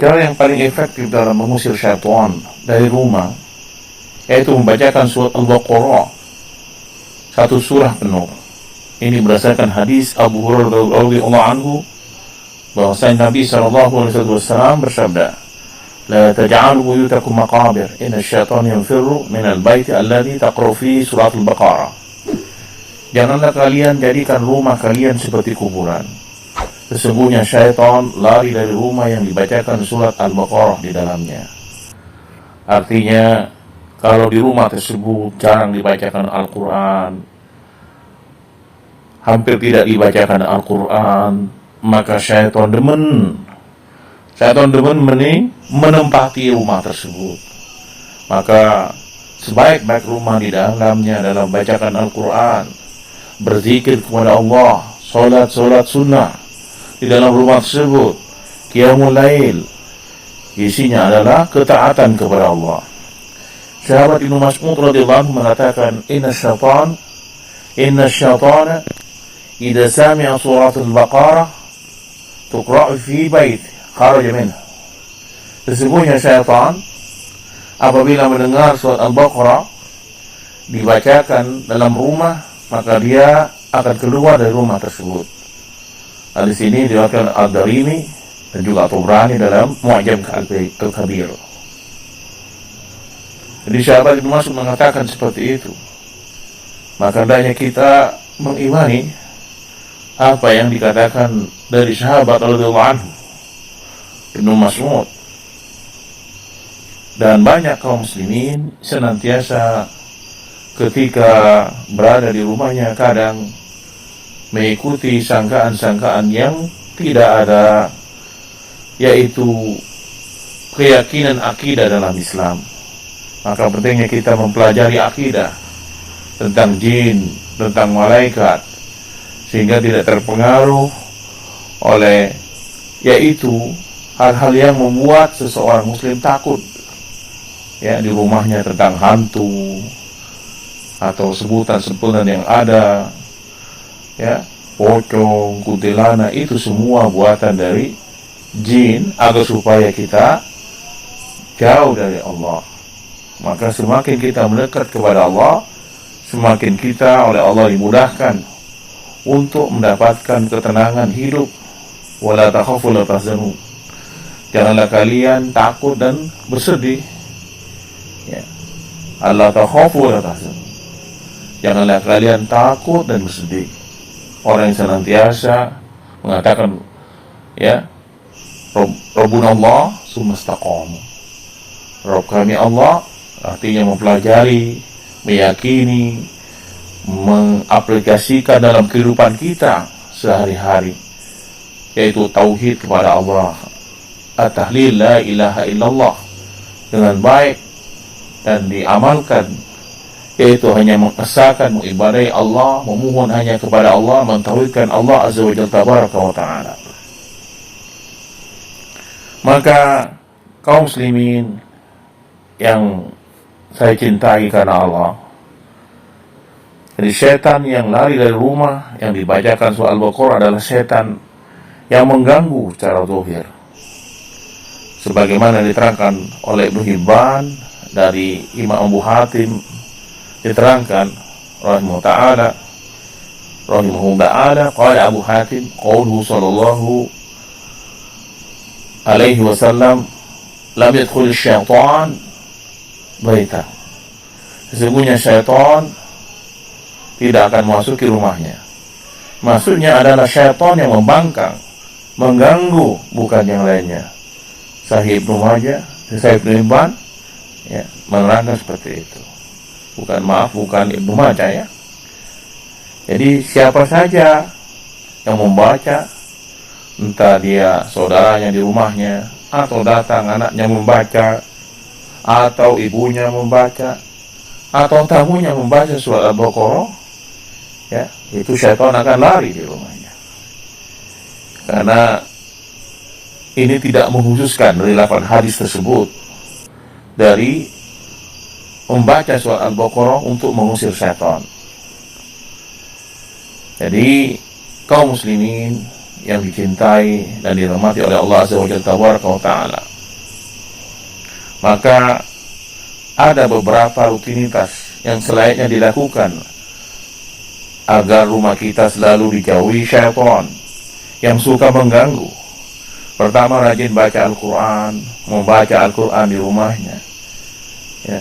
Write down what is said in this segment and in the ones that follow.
Cara yang paling efektif dalam mengusir syaitan dari rumah yaitu membacakan surat Al-Baqarah, satu surah penuh. Ini berdasarkan hadis Abu Hurairah radhiyallahu anhu bahwasanya Nabi SAW bersabda, "La taj'alu buyutakum maqabir, inna asy-syaitana yanfirru minal baiti alladhi taqra'u fihi surat Al-Baqarah." Janganlah kalian jadikan rumah kalian seperti kuburan. Sesungguhnya syaitan lari dari rumah yang dibacakan surat Al-Baqarah di dalamnya. Artinya, kalau di rumah tersebut jarang dibacakan Al-Quran, hampir tidak dibacakan Al-Quran, maka syaitan demen menempati rumah tersebut. Maka sebaik-baik rumah di dalamnya adalah bacakan Al-Quran, berzikir kepada Allah, solat sunnah di dalam rumah tersebut, qiyamul lail, isinya adalah ketaatan kepada Allah. Sahabat Ibnu Mas'ud radhiyallahu anhu mengatakan, Inna syaitana idza sami'a surat Al-Baqarah tuqra'u fi bait kharaja minhu." Sesungguhnya syaitan apabila mendengar surat Al-Baqarah dibacakan dalam rumah, maka dia akan keluar dari rumah tersebut. Hadis ini diriwayatkan Ad-Darimi dan juga Tabrani dalam Mu'jam Al-Kabir. Jadi sahabat Ibnu Mas'ud mengatakan seperti itu. Maka hendaknya kita mengimani apa yang dikatakan dari sahabat radhiyallahu anhu Ibnu Mas'ud. Dan banyak kaum muslimin senantiasa ketika berada di rumahnya kadang mengikuti sangkaan-sangkaan yang tidak ada, yaitu keyakinan akidah dalam Islam. Maka pentingnya kita mempelajari akidah tentang jin, tentang malaikat, sehingga tidak terpengaruh oleh yaitu hal-hal yang membuat seseorang muslim takut ya di rumahnya, tentang hantu atau sebutan-sebutan yang ada, ya, pocong, kuntilanak, itu semua buatan dari jin agar supaya kita jauh dari Allah. Maka semakin kita mendekat kepada Allah, semakin kita oleh Allah dimudahkan untuk mendapatkan ketenangan hidup. Wala takhafu wa la tahzanu. Janganlah kalian takut dan bersedih. Ya. Allah takhafu wa la tahzanu. Janganlah kalian takut dan bersedih. Orang yang senantiasa mengatakan, ya, Rabbuna Allah summa istaqamu. Rabb kami Allah, artinya mempelajari, meyakini, mengaplikasikan dalam kehidupan kita sehari-hari, yaitu tauhid kepada Allah, at-tahlil la ilaha illallah dengan baik dan diamalkan, yaitu hanya mengesahkan, mengibadai Allah, memohon hanya kepada Allah, mentauhidkan Allah azza wa jalla tabaraka wa ta'ala. Maka kaum muslimin yang saya cintai karena Allah, jadi setan yang lari dari rumah yang dibacakan surah Al-Baqarah adalah setan yang mengganggu secara zahir, sebagaimana diterangkan oleh Ibnu Hibban dari Imam Abu Hatim, diterangkan rahimahullah ta'ala qala Abu Hatim qauluhu sallallahu alaihi wasallam lam yadkhul syaitan baita. Sesungguhnya syaitan tidak akan memasuki rumahnya. Maksudnya adalah syaitan yang membangkang, mengganggu, bukan yang lainnya. Sahih Ibnu Majah, Sahih Ibnu Hibban, ya, menerangkan seperti itu. Bukan Ibnu Majah, ya. Jadi siapa saja yang membaca, entah dia saudaranya di rumahnya, atau datang anaknya membaca, atau ibunya membaca, atau tamunya membaca surat Al-Baqarah, ya, itu syaitan akan lari di rumahnya. Karena ini tidak menghususkan dari lafaz hadis tersebut dari membaca surat Al-Baqarah untuk mengusir syaitan. Jadi kaum muslimin yang dicintai dan dirahmati oleh Allah azza wa jalla tabaraka wa ta'ala, Maka ada beberapa rutinitas yang selayaknya dilakukan agar rumah kita selalu dijauhi syaitan yang suka mengganggu. Pertama, rajin baca Al-Quran, membaca Al-Quran di rumahnya, ya.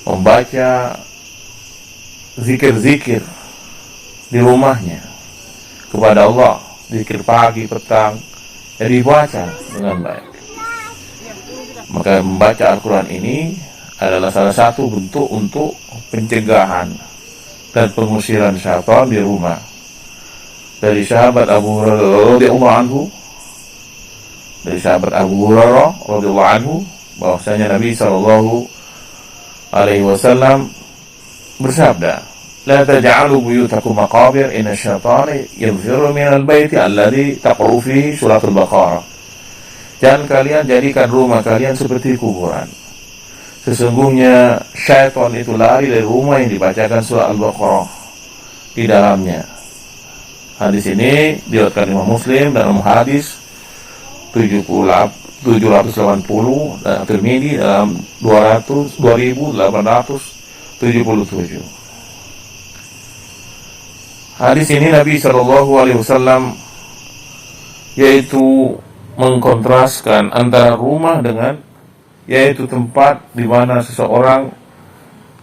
Membaca zikir-zikir di rumahnya kepada Allah, zikir pagi, petang, jadi baca dengan baik. Maka membaca Al-Quran ini adalah salah satu bentuk untuk pencegahan dan pengusiran syaitan di rumah. Dari sahabat Abu Hurairah radhiyallahu anhu, bahwasanya Nabi sallallahu alaihi wasallam bersabda, "La taj'alu buyutakum maqabir, inna syaitana yanfiru minal baiti alladhi taqra'u fihi suratul Baqarah." Jangan kalian jadikan rumah kalian seperti kuburan. Sesungguhnya syaitan itu lari dari rumah yang dibacakan surah Al-Baqarah di dalamnya. Hadis ini diriwayatkan Imam Muslim dalam hadis 780 dan Tirmidzi dalam 2877. Hadis ini Nabi Shallallahu Alaihi Wasallam yaitu mengkontraskan antara rumah dengan yaitu tempat di mana seseorang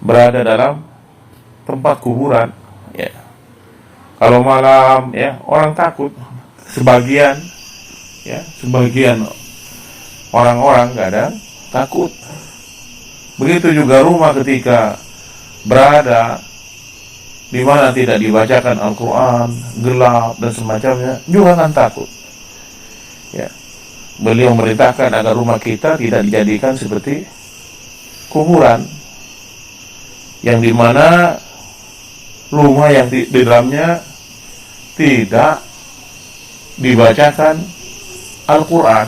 berada dalam tempat kuburan, ya. Kalau malam, ya, orang takut. Sebagian orang-orang kadang takut. Begitu juga rumah ketika berada di mana tidak dibacakan Al-Quran, gelap dan semacamnya, juga akan takut. Ya. Beliau memerintahkan agar rumah kita tidak dijadikan seperti kuburan, yang dimana rumah yang di dalamnya tidak dibacakan Al-Quran.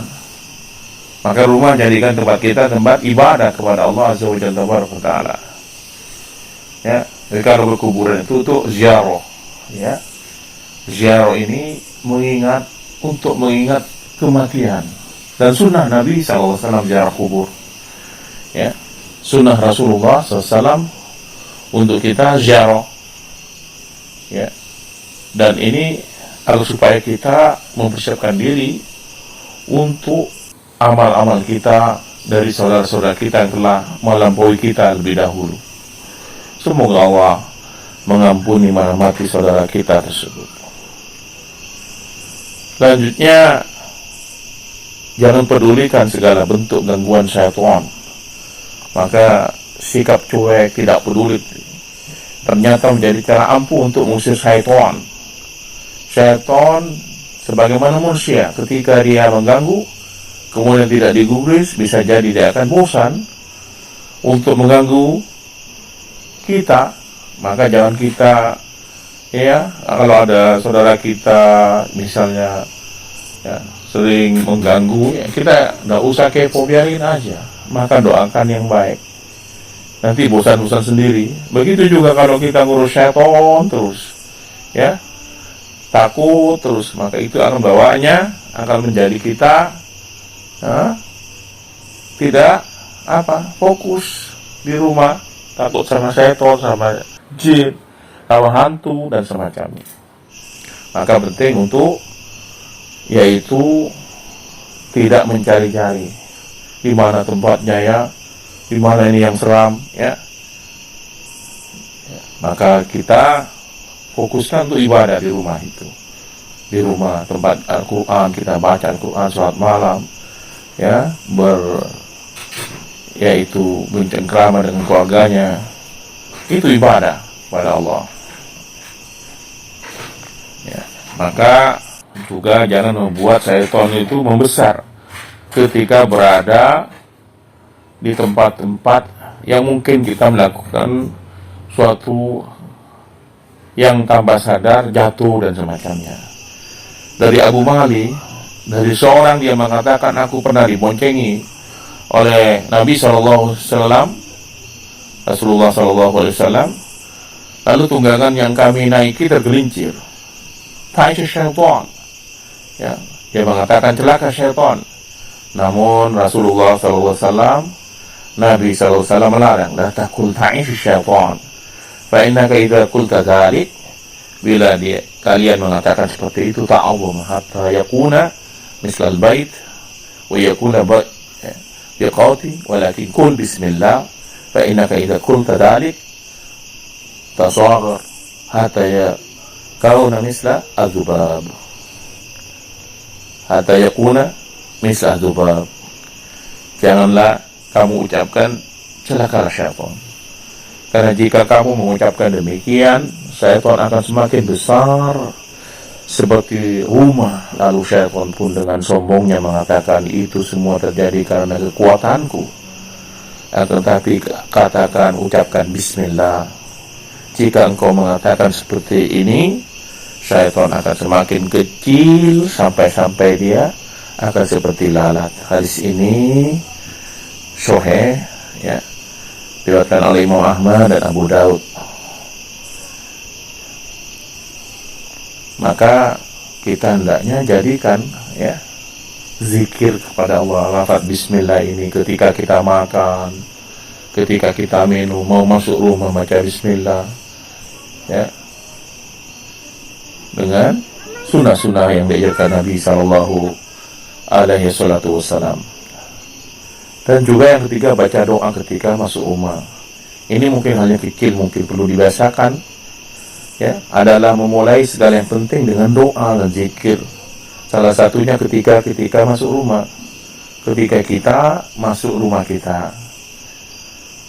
Maka rumah jadikan tempat kita tempat ibadah kepada Allah Azza wa Jalla. Ya, jadi kalau berkuburan itu untuk ziarah, ya. Ziarah ini untuk mengingat kematian. Dan sunnah Nabi SAW ziarah kubur, ya. Sunnah Rasulullah SAW untuk kita ziarah, ya. Dan ini agar supaya kita mempersiapkan diri untuk amal-amal kita dari saudara-saudara kita yang telah melampaui kita lebih dahulu. Semoga Allah mengampuni merahmati saudara kita tersebut. Selanjutnya, jangan pedulikan segala bentuk gangguan syaitan. Maka sikap cuek, tidak peduli, ternyata menjadi cara ampuh untuk mengusir syaitan. Syaitan sebagaimana manusia, ketika dia mengganggu kemudian tidak digubris, bisa jadi dia akan bosan untuk mengganggu kita. Maka jangan kita, ya, kalau ada saudara kita misalnya, ya, sering mengganggu, ya, kita tidak usah kepo, biarin aja. Maka doakan yang baik, nanti bosan-bosan sendiri. Begitu juga kalau kita ngurus syaitan terus, ya, takut terus, maka itu akan bawanya akan menjadi kita tidak fokus di rumah, takut sama syaitan, sama jin, sama hantu dan semacamnya. Maka penting untuk yaitu tidak mencari-cari di mana tempatnya, ya, di mana ini yang seram, ya. Maka kita fokuskan untuk ibadah di rumah itu, di rumah tempat Al-Quran, kita baca Al-Quran salat malam, ya, yaitu bercengkrama dengan keluarganya, itu ibadah pada Allah, ya. Maka juga jangan membuat syaitan itu membesar ketika berada di tempat-tempat yang mungkin kita melakukan suatu yang tanpa sadar jatuh dan semacamnya. Dari Abu Mali, dari seorang dia mengatakan, aku pernah diboncengi oleh Nabi SAW, Rasulullah SAW, lalu tunggangan yang kami naiki tergelincir. Ta'isha syaitan, ya, dia mengatakan celaka syaitan. Namun Rasulullah SAW, Nabi SAW melarang, la taqul ta'ish syaitan, fa innaka idza qulta dzalik, bila kalian mengatakan seperti itu, ta'awwam hatta yakuna mislal bait wa yakuna biqauti, walakin qul bismillah fa innaka idza qulta dzalik tasaghar hatta yakuna misla adzubab, hatta yakuna misla adzubab. Janganlah kamu ucapkan celakalah syaitan, karena jika kamu mengucapkan demikian, syaitan akan semakin besar seperti rumah. Lalu syaitan pun dengan sombongnya mengatakan, itu semua terjadi karena kekuatanku. Akan tetapi katakan, ucapkan bismillah. Jika engkau mengatakan seperti ini, syaitan akan semakin kecil sampai dia akan seperti lalat. Hadis ini sahih, ya, diriwayatkan oleh Imam Ahmad dan Abu Daud. Maka kita hendaknya jadikan, ya, zikir kepada Allah, lafaz bismillah ini ketika kita makan, ketika kita minum, mau masuk rumah baca bismillah, ya, dengan sunnah-sunnah yang diajarkan Nabi Sallallahu Alaihi Wasallam. Dan juga yang ketiga, baca doa ketika masuk rumah. Ini mungkin hal yang kecil, mungkin perlu dibiasakan, ya, adalah memulai segala yang penting dengan doa dan zikir. Salah satunya ketika masuk rumah, ketika kita masuk rumah kita,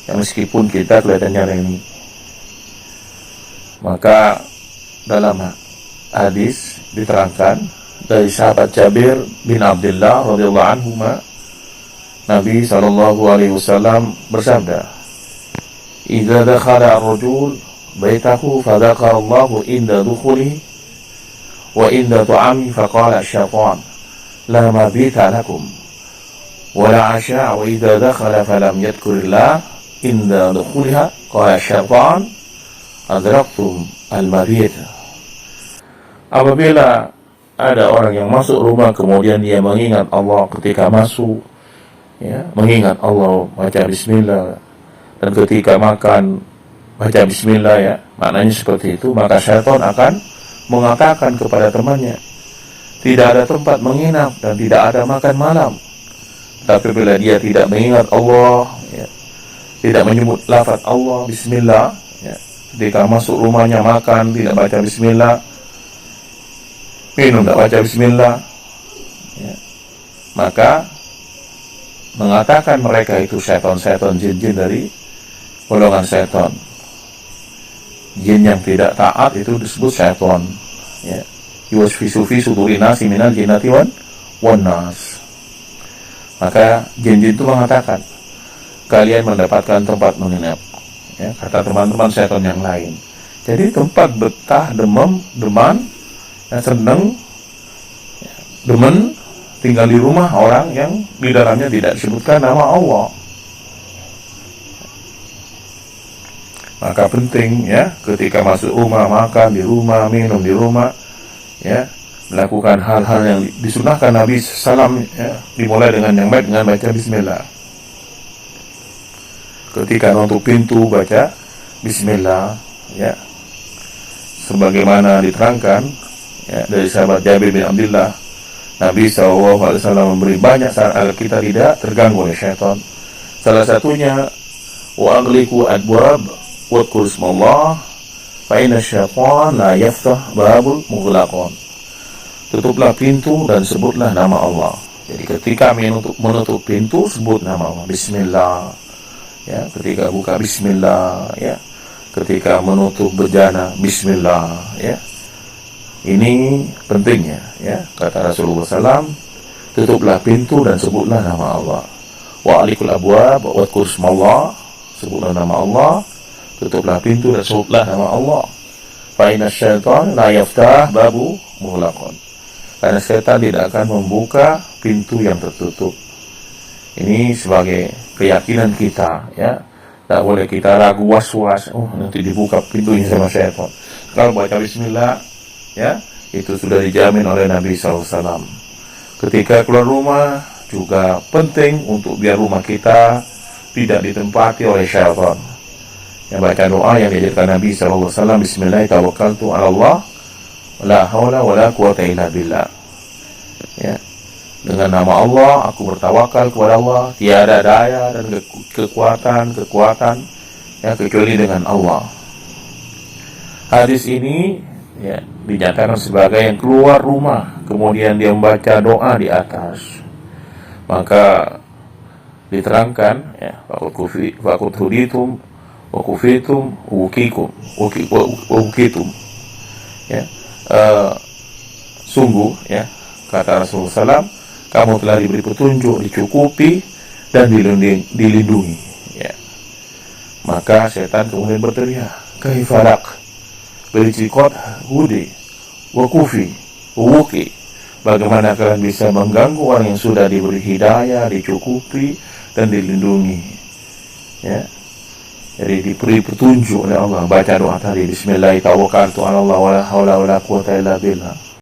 ya, meskipun kita kelihatannya remi. Maka dalam hadis diterangkan dari sahabat Jabir bin Abdullah radhiyallahu anhu, Nabi sallallahu alaihi wasallam bersabda, "Idza dakhala ar-rajul baitahu fadzakara Allahu inda dukhulihi wa inda ta'ami faqala asy-syaitan la mabita lakum wa la 'asha wa idza dakhala falam yadhkurillah inda dukhuliha qala asy-syaitan adraktum al-mabit." Apabila ada orang yang masuk rumah kemudian dia mengingat Allah ketika masuk, ya, mengingat Allah, baca bismillah, dan ketika makan baca bismillah, ya, maknanya seperti itu, maka syaitan akan mengatakan kepada temannya, tidak ada tempat menginap dan tidak ada makan malam. Tapi bila dia tidak mengingat Allah, ya, tidak menyebut lafaz Allah bismillah, ya, ketika masuk rumahnya makan tidak baca bismillah, minum tidak baca bismillah, ya, maka mengatakan mereka itu syaitan-syaitan, jin-jin dari golongan syaitan. Jin yang tidak taat itu disebut syaitan, ya. Yuwaswisu fi suduri nasi minal jinnati wan nas. Maka jin-jin itu mengatakan, kalian mendapatkan tempat menginap, ya, kata teman-teman syaitan yang lain. Jadi tempat betah, deman, yang senang, ya, demen tinggal di rumah orang yang di dalamnya tidak disebutkan nama Allah. Maka penting, ya, ketika masuk rumah, makan di rumah, minum di rumah, ya, melakukan hal-hal yang disunahkan Nabi SAW, ya, dimulai dengan yang baik dengan baca bismillah. Ketika menutup pintu baca bismillah, ya, sebagaimana diterangkan, ya, dari sahabat Jabir bin Abdullah, Nabi SAW memberi banyak saran agar kita tidak terganggu oleh syaitan. Salah satunya, wa aghliqu adwab wadhkur ismallah fa inna syaitan la yaftah babul mughlaqan. Tutuplah pintu dan sebutlah nama Allah. Jadi ketika menutup pintu, sebut nama Allah, bismillah, ya, ketika buka bismillah, ya, ketika menutup bejana bismillah, ya. Ini pentingnya, ya, kata Rasulullah SAW, tutuplah pintu dan sebutlah nama Allah. Wa alikul abwab wadhkur ismallah, sebutlah nama Allah, tutuplah pintu dan sebutlah nama Allah. Fa inna syaitan la yaftah babu mughlaqan. Karena syaitan tidak akan membuka pintu yang tertutup. Ini sebagai keyakinan kita, ya. Tak boleh kita ragu, was-was, oh nanti dibuka pintunya sama syaitan. Kalau baca bismillah, ya, itu sudah dijamin oleh Nabi SAW. Ketika keluar rumah, juga penting untuk biar rumah kita tidak ditempati oleh syaitan. Yang baca doa yang diajarkan Nabi SAW, Bismillahirrahmanirrahim, la haula wa la quwata illa billah. Ya. Dengan nama Allah aku bertawakal kepada Allah, tiada daya dan kekuatan ya kecuali dengan Allah. Hadis ini ya dinyatakan sebagai yang keluar rumah kemudian dia membaca doa di atas, maka diterangkan ya faqut huditum wa kufitum wukitum ya, sungguh ya kata Rasulullah SAW, kamu telah diberi petunjuk, dicukupi dan dilindungi ya. Maka setan kemudian berteriak, kaifalak bericikot hudi wa kufi wuki, bagaimana kalian bisa mengganggu orang yang sudah diberi hidayah, dicukupi dan dilindungi ya. Jadi diberi petunjuk oleh Allah. Baca doa tadi, Bismillahirrahmanirrahim, tawakkaltu 'ala Allah wa la haula wa la quwwata illa billah.